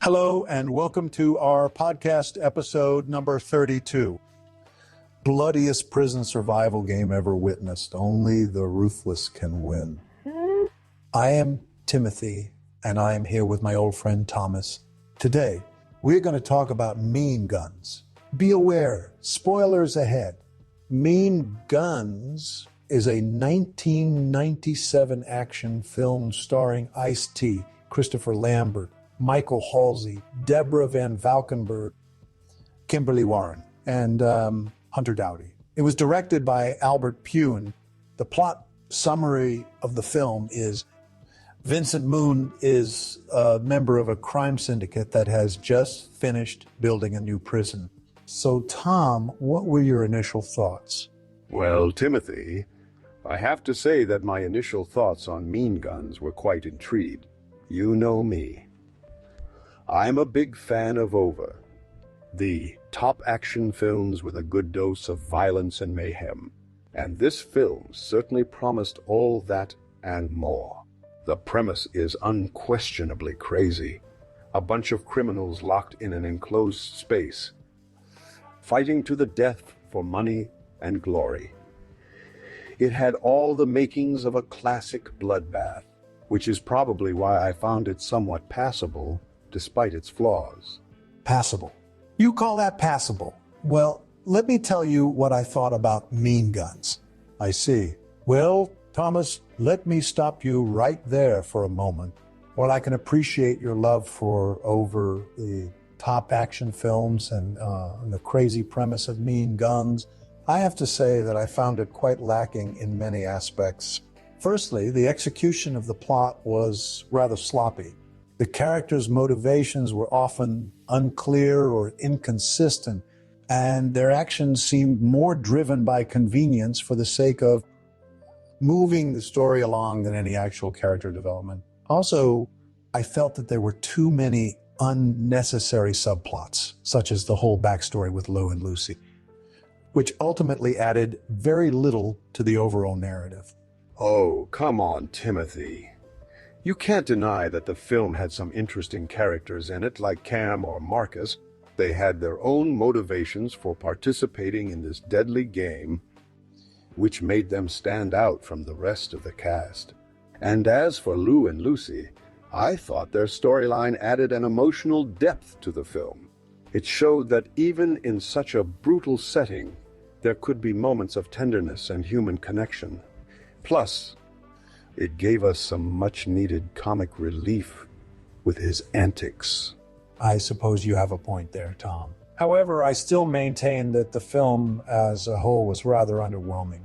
Hello, and welcome to our podcast episode number 32. Bloodiest prison survival game ever witnessed. Only the ruthless can win. I am Timothy, and I am here with my old friend Thomas. Today, we're going to talk about Mean Guns. Be aware, spoilers ahead. Mean Guns is a 1997 action film starring Ice-T, Christopher Lambert, Michael Halsey, Deborah Van Valkenburg, Kimberly Warren, and Hunter Dowdy. It was directed by Albert Pune. The plot summary of the film is Vincent Moon is a member of a crime syndicate that has just finished building a new prison. So, Tom, what were your initial thoughts? Well, Timothy, I have to say that my initial thoughts on Mean Guns were quite intrigued. You know me. I'm a big fan of OVA, the top action films with a good dose of violence and mayhem. And this film certainly promised all that and more. The premise is unquestionably crazy. A bunch of criminals locked in an enclosed space, fighting to the death for money and glory. It had all the makings of a classic bloodbath, which is probably why I found it somewhat passable despite its flaws. Passable. You call that passable? Well, let me tell you what I thought about Mean Guns. I see. Well, Thomas, let me stop you right there for a moment. While I can appreciate your love for over the top action films and the crazy premise of Mean Guns, I have to say that I found it quite lacking in many aspects. Firstly, the execution of the plot was rather sloppy. The characters' motivations were often unclear or inconsistent, and their actions seemed more driven by convenience for the sake of moving the story along than any actual character development. Also, I felt that there were too many unnecessary subplots, such as the whole backstory with Lou and Lucy, which ultimately added very little to the overall narrative. Oh, come on, Timothy. You can't deny that the film had some interesting characters in it, like Cam or Marcus. They had their own motivations for participating in this deadly game, which made them stand out from the rest of the cast. And as for Lou and Lucy, I thought their storyline added an emotional depth to the film. It showed that even in such a brutal setting, there could be moments of tenderness and human connection. Plus, it gave us some much-needed comic relief with his antics. I suppose you have a point there, Tom. However, I still maintain that the film as a whole was rather underwhelming.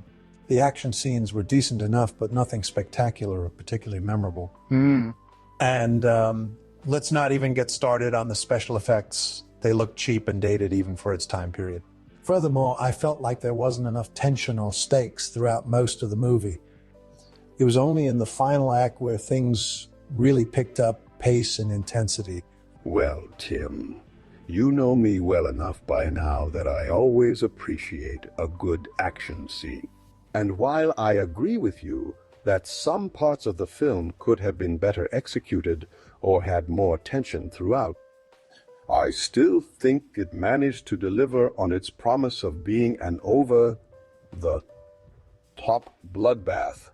The action scenes were decent enough, but nothing spectacular or particularly memorable. And let's not even get started on the special effects. They look cheap and dated even for its time period. Furthermore, I felt like there wasn't enough tension or stakes throughout most of the movie. It was only in the final act where things really picked up pace and intensity. Well, Tim, you know me well enough by now that I always appreciate a good action scene. And while I agree with you that some parts of the film could have been better executed or had more tension throughout, I still think it managed to deliver on its promise of being an over-the-top bloodbath.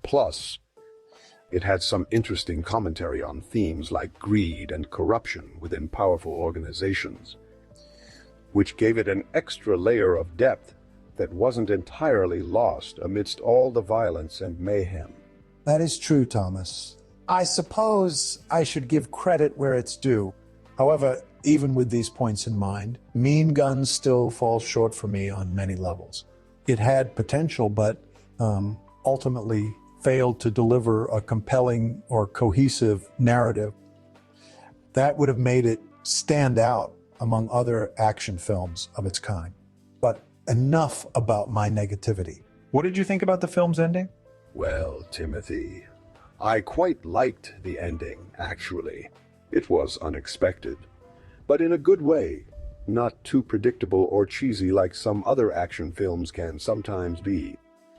Plus, it had some interesting commentary on themes like greed and corruption within powerful organizations, which gave it an extra layer of depth that wasn't entirely lost amidst all the violence and mayhem. That is true, Thomas. I suppose I should give credit where it's due. However, even with these points in mind, Mean Guns still falls short for me on many levels. It had potential, but ultimately failed to deliver a compelling or cohesive narrative that would have made it stand out among other action films of its kind. But enough about my negativity. What did you think about the film's ending? Well, Timothy, I quite liked the ending, actually. It was unexpected, but in a good way, not too predictable or cheesy like some other action films can sometimes be.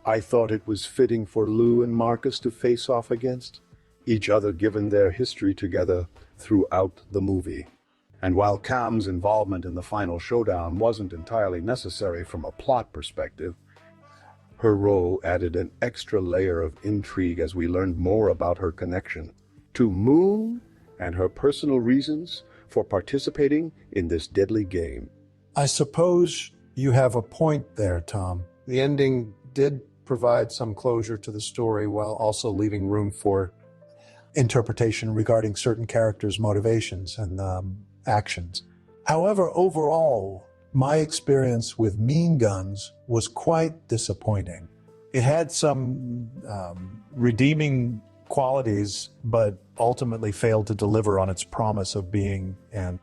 I thought it was fitting for Lou and Marcus to face off against. each other given their history together throughout the movie. And while Cam's involvement in the final showdown wasn't entirely necessary from a plot perspective, her role added an extra layer of intrigue as we learned more about her connection to Moon and her personal reasons for participating in this deadly game. I suppose you have a point there, Tom. The ending did provide some closure to the story while also leaving room for interpretation regarding certain characters' motivations and actions. However, overall, my experience with Mean Guns was quite disappointing. It had some redeeming qualities, but ultimately failed to deliver on its promise of being an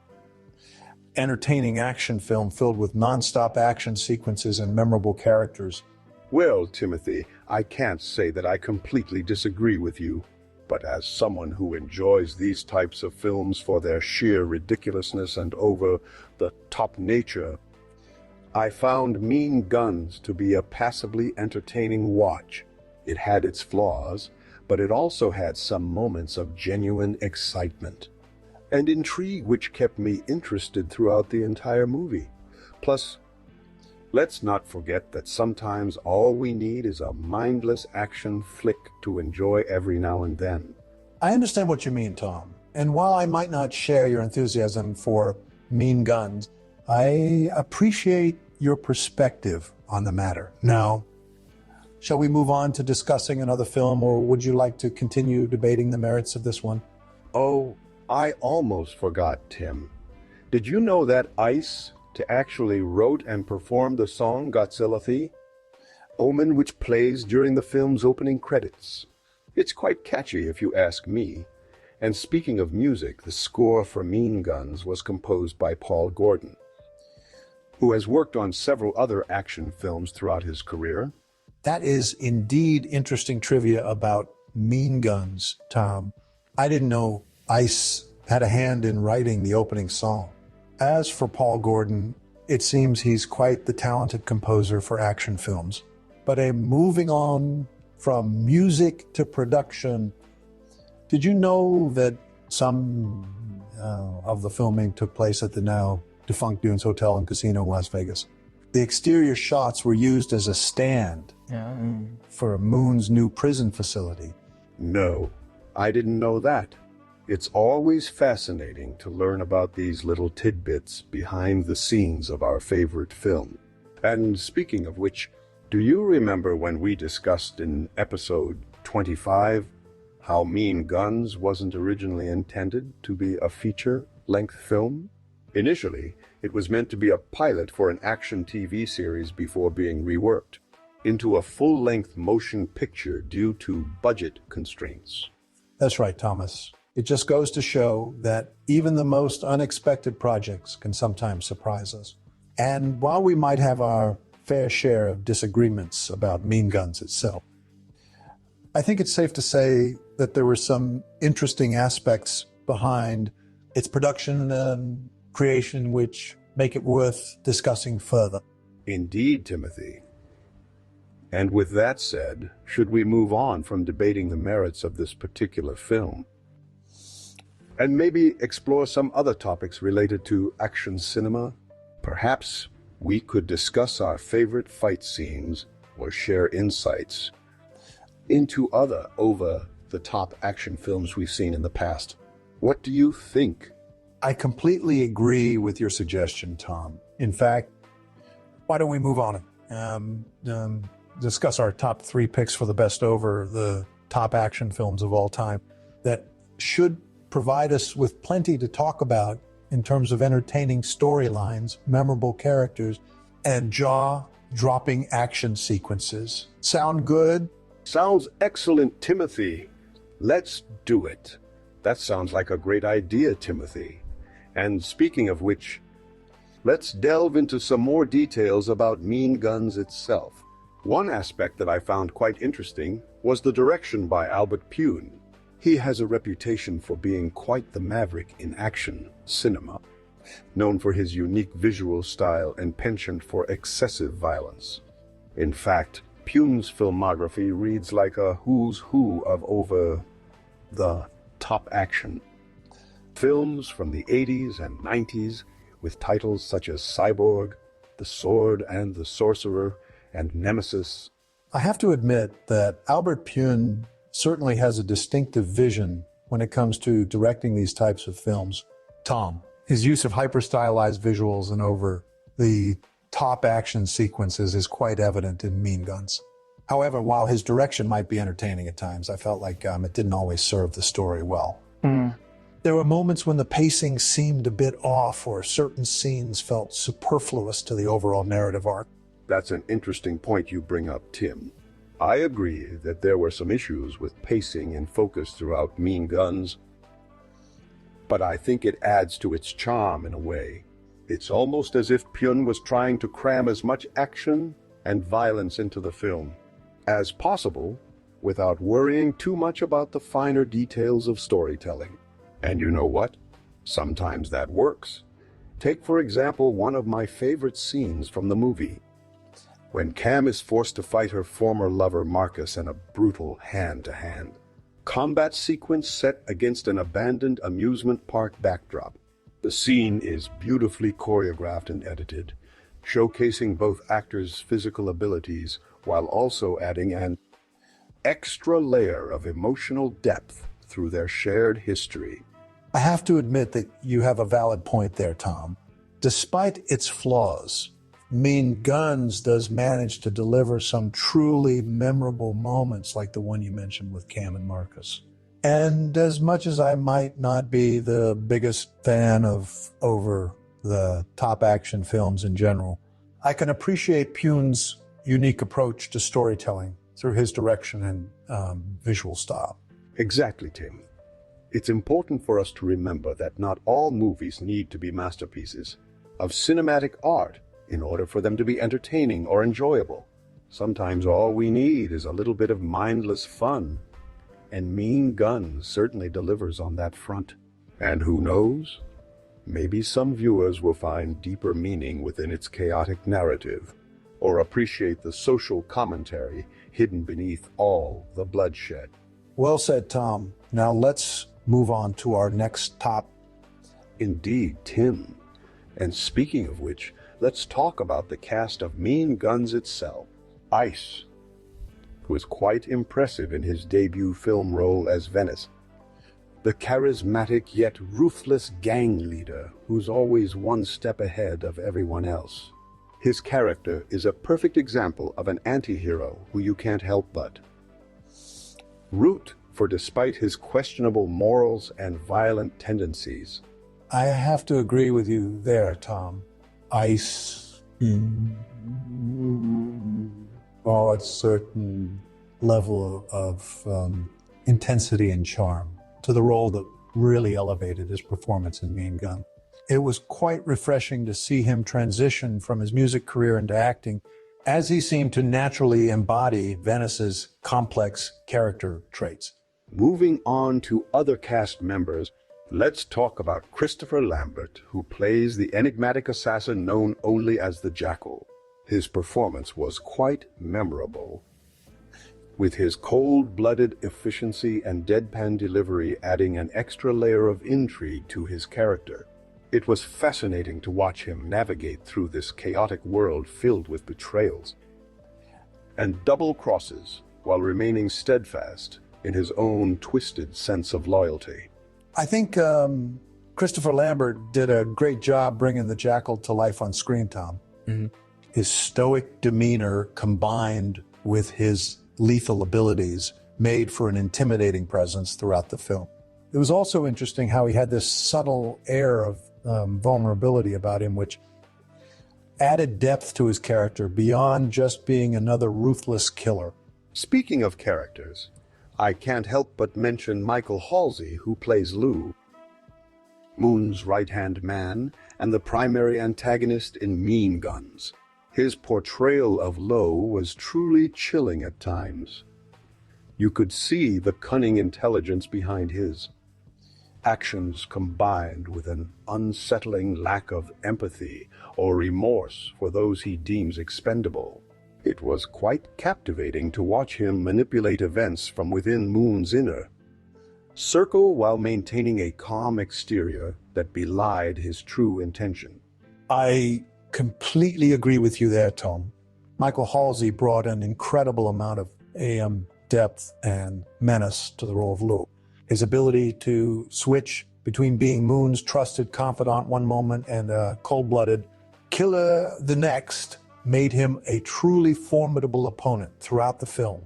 entertaining action film filled with non-stop action sequences and memorable characters. Well, Timothy, I can't say that I completely disagree with you, but as someone who enjoys these types of films for their sheer ridiculousness and over-the-top nature, I found Mean Guns to be a passably entertaining watch. It had its flaws, but it also had some moments of genuine excitement and intrigue which kept me interested throughout the entire movie. Plus, let's not forget that sometimes all we need is a mindless action flick to enjoy every now and then. I understand what you mean, Tom. And while I might not share your enthusiasm for Mean Guns, I appreciate your perspective on the matter. Now, shall we move on to discussing another film, or would you like to continue debating the merits of this one? Oh, I almost forgot, Tim. Did you know that Ice actually wrote and performed the song Godzilla Thee? Omen, which plays during the film's opening credits. It's quite catchy if you ask me. And speaking of music, the score for Mean Guns was composed by Paul Gordon, who has worked on several other action films throughout his career. That is indeed interesting trivia about Mean Guns, Tom. I didn't know Ice had a hand in writing the opening song. As for Paul Gordon, it seems he's quite the talented composer for action films. But moving on from music to production, did you know that some of the filming took place at the now defunct Dunes Hotel and Casino in Las Vegas? The exterior shots were used as a stand for Moon's new prison facility. No, I didn't know that. It's always fascinating to learn about these little tidbits behind the scenes of our favorite film. And speaking of which, do you remember when we discussed in episode 25 how Mean Guns wasn't originally intended to be a feature-length film? Initially, it was meant to be a pilot for an action TV series before being reworked into a full-length motion picture due to budget constraints. That's right, Thomas. It just goes to show that even the most unexpected projects can sometimes surprise us. And while we might have our fair share of disagreements about Mean Guns itself, I think it's safe to say that there were some interesting aspects behind its production and creation which make it worth discussing further. Indeed, Timothy. And with that said, should we move on from debating the merits of this particular film and maybe explore some other topics related to action cinema? Perhaps we could discuss our favorite fight scenes or share insights into other over-the-top action films we've seen in the past. What do you think? I completely agree with your suggestion, Tom. In fact, why don't we move on and discuss our top 3 picks for the best over the top action films of all time that should provide us with plenty to talk about in terms of entertaining storylines, memorable characters, and jaw-dropping action sequences. Sound good? Sounds excellent, Timothy. Let's do it. That sounds like a great idea, Timothy. And speaking of which, let's delve into some more details about Mean Guns itself. One aspect that I found quite interesting was the direction by Albert Pune. He has a reputation for being quite the maverick in action cinema, known for his unique visual style and penchant for excessive violence. In fact, Pune's filmography reads like a who's who of the top action. Films from the 80s and 90s with titles such as Cyborg, The Sword and the Sorcerer, and Nemesis. I have to admit that Albert Pune certainly has a distinctive vision when it comes to directing these types of films. Tom, his use of hyper-stylized visuals and over the top action sequences is quite evident in Mean Guns. However, while his direction might be entertaining at times, I felt like it didn't always serve the story well. There were moments when the pacing seemed a bit off, or certain scenes felt superfluous to the overall narrative arc. That's an interesting point you bring up, Tim. I agree that there were some issues with pacing and focus throughout Mean Guns, but I think it adds to its charm in a way. It's almost as if Pune was trying to cram as much action and violence into the film as possible without worrying too much about the finer details of storytelling. And you know what? Sometimes that works. Take, for example, one of my favorite scenes from the movie. When Cam is forced to fight her former lover Marcus in a brutal hand-to-hand combat sequence set against an abandoned amusement park backdrop. The scene is beautifully choreographed and edited, showcasing both actors' physical abilities while also adding an extra layer of emotional depth through their shared history. I have to admit that you have a valid point there, Tom. Despite its flaws, Mean Guns does manage to deliver some truly memorable moments like the one you mentioned with Cam and Marcus. And as much as I might not be the biggest fan of over the top action films in general, I can appreciate Pune's unique approach to storytelling through his direction and visual style. Exactly, Tim. It's important for us to remember that not all movies need to be masterpieces of cinematic art in order for them to be entertaining or enjoyable. Sometimes all we need is a little bit of mindless fun, and Mean Guns certainly delivers on that front. And who knows? Maybe some viewers will find deeper meaning within its chaotic narrative, or appreciate the social commentary hidden beneath all the bloodshed. Well said, Tom. Now let's move on to our next top. Indeed, Tim. And speaking of which, let's talk about the cast of Mean Guns itself. Ice, who is quite impressive in his debut film role as Venice. The charismatic yet ruthless gang leader who's always one step ahead of everyone else. His character is a perfect example of an anti-hero who you can't help but root for, despite his questionable morals and violent tendencies. I have to agree with you there, Tom. Ice brought a certain level of intensity and charm to the role that really elevated his performance in Mean Gun. It was quite refreshing to see him transition from his music career into acting, as he seemed to naturally embody Venice's complex character traits. Moving on to other cast members, let's talk about Christopher Lambert, who plays the enigmatic assassin known only as the Jackal. His performance was quite memorable, with his cold-blooded efficiency and deadpan delivery adding an extra layer of intrigue to his character. It was fascinating to watch him navigate through this chaotic world filled with betrayals and double crosses while remaining steadfast in his own twisted sense of loyalty. I think Christopher Lambert did a great job bringing the Jackal to life on screen, Tom. His stoic demeanor combined with his lethal abilities made for an intimidating presence throughout the film. It was also interesting how he had this subtle air of vulnerability about him, which added depth to his character beyond just being another ruthless killer. Speaking of characters, I can't help but mention Michael Halsey, who plays Lou, Moon's right-hand man and the primary antagonist in Mean Guns. His portrayal of Lo was truly chilling at times. You could see the cunning intelligence behind his actions combined with an unsettling lack of empathy or remorse for those he deems expendable. It was quite captivating to watch him manipulate events from within Moon's inner. circle while maintaining a calm exterior that belied his true intention. I completely agree with you there, Tom. Michael Halsey brought an incredible amount of AM depth and menace to the role of Luke. His ability to switch between being Moon's trusted confidant one moment and a cold-blooded killer the next made him a truly formidable opponent throughout the film.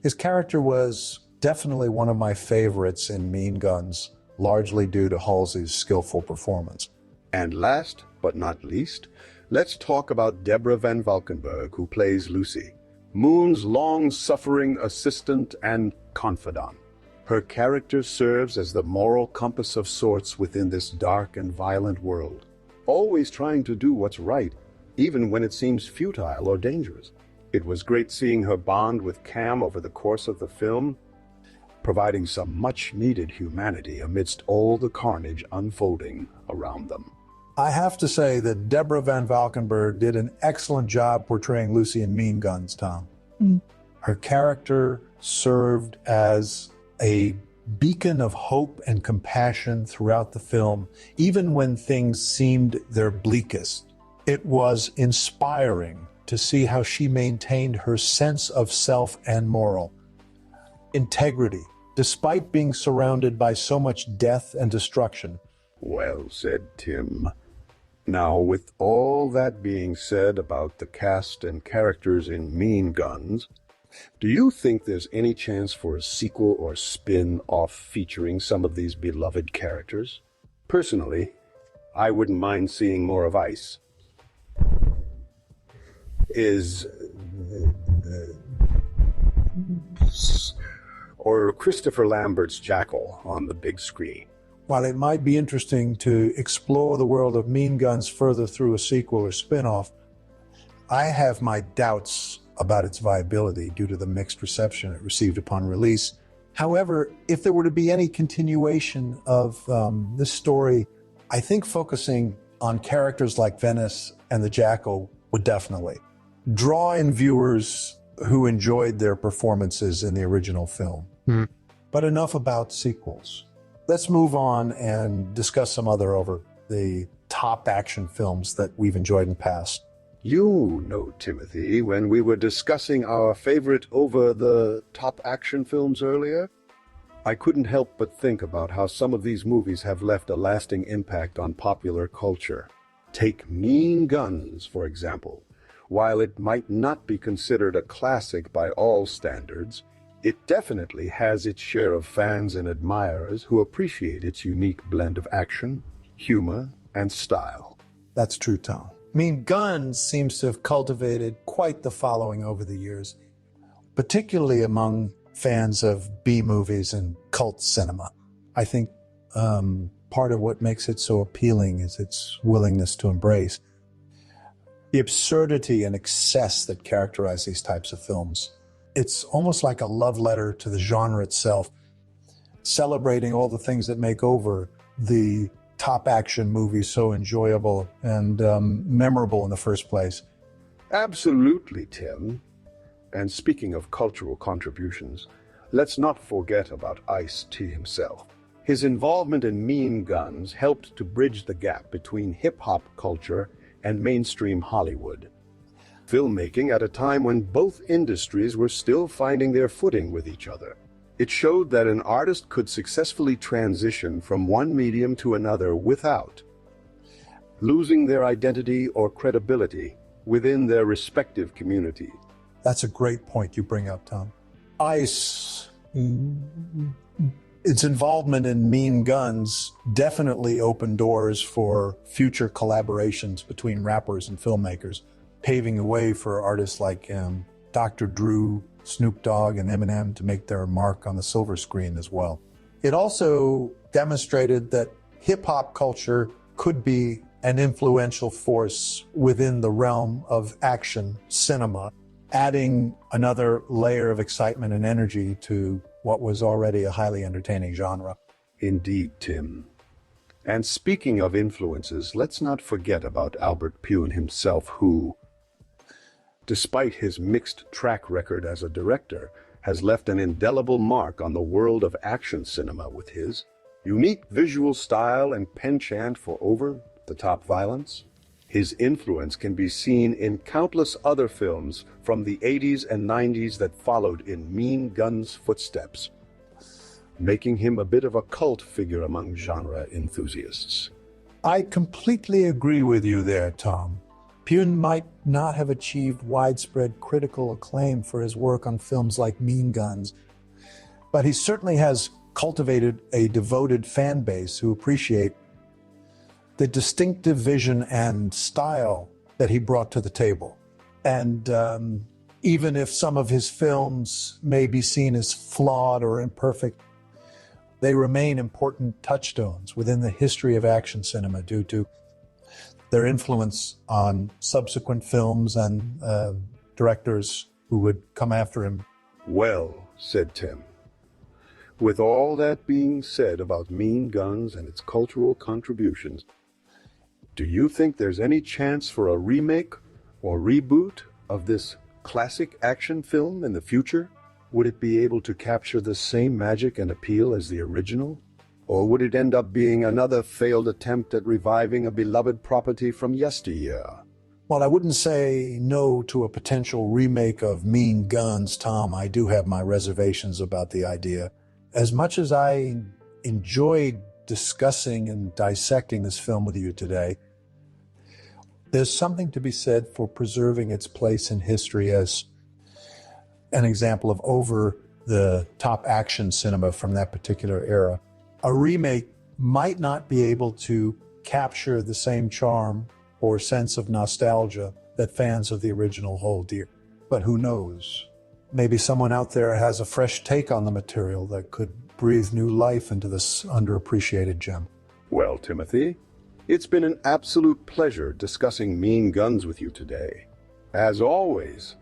His character was definitely one of my favorites in Mean Guns, largely due to Halsey's skillful performance. And last but not least, let's talk about Deborah Van Valkenburg, who plays Lucy, Moon's long-suffering assistant and confidant. Her character serves as the moral compass of sorts within this dark and violent world, always trying to do what's right, even when it seems futile or dangerous. It was great seeing her bond with Cam over the course of the film, providing some much-needed humanity amidst all the carnage unfolding around them. I have to say that Deborah Van Valkenburg did an excellent job portraying Lucy in Mean Guns, Tom. Her character served as a beacon of hope and compassion throughout the film, even when things seemed their bleakest. It was inspiring to see how she maintained her sense of self and moral integrity, despite being surrounded by so much death and destruction. Well said, Tim. Now, with all that being said about the cast and characters in Mean Guns, do you think there's any chance for a sequel or spin-off featuring some of these beloved characters? Personally, I wouldn't mind seeing more of Ice. Or Christopher Lambert's Jackal on the big screen. While it might be interesting to explore the world of Mean Guns further through a sequel or spin-off, I have my doubts about its viability due to the mixed reception it received upon release. However, if there were to be any continuation of this story, I think focusing on characters like Venice and the Jackal would definitely draw in viewers who enjoyed their performances in the original film. But enough about sequels. Let's move on and discuss some other over the top action films that we've enjoyed in the past. You know, Timothy, when we were discussing our favorite over-the-top action films earlier, I couldn't help but think about how some of these movies have left a lasting impact on popular culture. Take Mean Guns, for example. While it might not be considered a classic by all standards, it definitely has its share of fans and admirers who appreciate its unique blend of action, humor, and style. That's true, Tom. Mean Guns seems to have cultivated quite the following over the years, particularly among fans of B-movies and cult cinema. I think part of what makes it so appealing is its willingness to embrace the absurdity and excess that characterize these types of films. It's almost like a love letter to the genre itself, celebrating all the things that make over the top action movies so enjoyable and memorable in the first place. Absolutely, Tim. And speaking of cultural contributions, let's not forget about Ice-T himself. His involvement in Mean Guns helped to bridge the gap between hip-hop culture and mainstream Hollywood. Filmmaking at a time when both industries were still finding their footing with each other. It showed that an artist could successfully transition from one medium to another without losing their identity or credibility within their respective community. That's a great point you bring up, Tom. Ice, its involvement in Mean Guns definitely opened doors for future collaborations between rappers and filmmakers, paving the way for artists like Dr. Drew, Snoop Dogg, and Eminem to make their mark on the silver screen as well. It also demonstrated that hip-hop culture could be an influential force within the realm of action cinema, adding another layer of excitement and energy to what was already a highly entertaining genre. Indeed, Tim. And speaking of influences, let's not forget about Albert Pune himself, who, despite his mixed track record as a director, has left an indelible mark on the world of action cinema with his unique visual style and penchant for over-the-top violence. His influence can be seen in countless other films from the 80s and 90s that followed in Mean Gun's footsteps, making him a bit of a cult figure among genre enthusiasts. I completely agree with you there, Tom. Pune might not have achieved widespread critical acclaim for his work on films like Mean Guns, but he certainly has cultivated a devoted fan base who appreciate the distinctive vision and style that he brought to the table. And even if some of his films may be seen as flawed or imperfect, they remain important touchstones within the history of action cinema due to their influence on subsequent films and directors who would come after him. Well, said Tim, with all that being said about Mean Guns and its cultural contributions, do you think there's any chance for a remake or reboot of this classic action film in the future? Would it be able to capture the same magic and appeal as the original? Or would it end up being another failed attempt at reviving a beloved property from yesteryear? Well, I wouldn't say no to a potential remake of Mean Guns, Tom. I do have my reservations about the idea. As much as I enjoyed discussing and dissecting this film with you today, there's something to be said for preserving its place in history as an example of over-the-top action cinema from that particular era. A remake might not be able to capture the same charm or sense of nostalgia that fans of the original hold dear. But who knows? Maybe someone out there has a fresh take on the material that could breathe new life into this underappreciated gem. Well, Timothy, it's been an absolute pleasure discussing Mean Guns with you today. As always,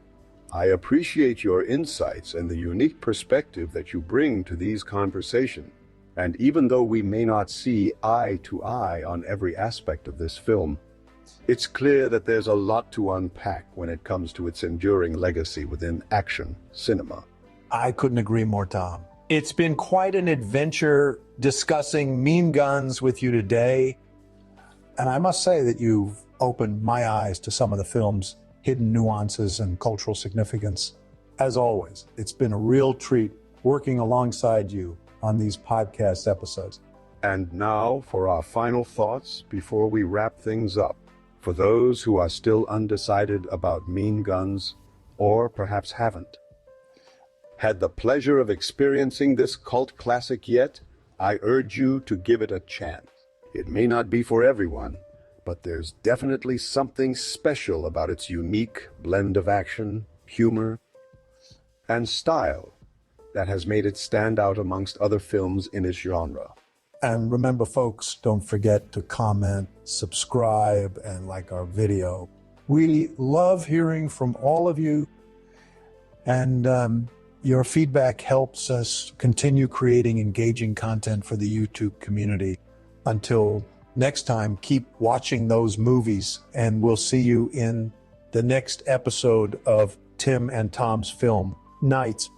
I appreciate your insights and the unique perspective that you bring to these conversations. And even though we may not see eye to eye on every aspect of this film, it's clear that there's a lot to unpack when it comes to its enduring legacy within action cinema. I couldn't agree more, Tom. It's been quite an adventure discussing Mean Guns with you today. And I must say that you've opened my eyes to some of the film's hidden nuances and cultural significance. As always, it's been a real treat working alongside you on these podcast episodes. And now for our final thoughts before we wrap things up. For those who are still undecided about Mean Guns, or perhaps haven't had the pleasure of experiencing this cult classic yet, I urge you to give it a chance. It may not be for everyone, but there's definitely something special about its unique blend of action, humor, and style that has made it stand out amongst other films in its genre. And remember, folks, don't forget to comment, subscribe, and like our video. We love hearing from all of you, and your feedback helps us continue creating engaging content for the YouTube community. Until next time, keep watching those movies, and we'll see you in the next episode of Tim and Tom's Film Nights.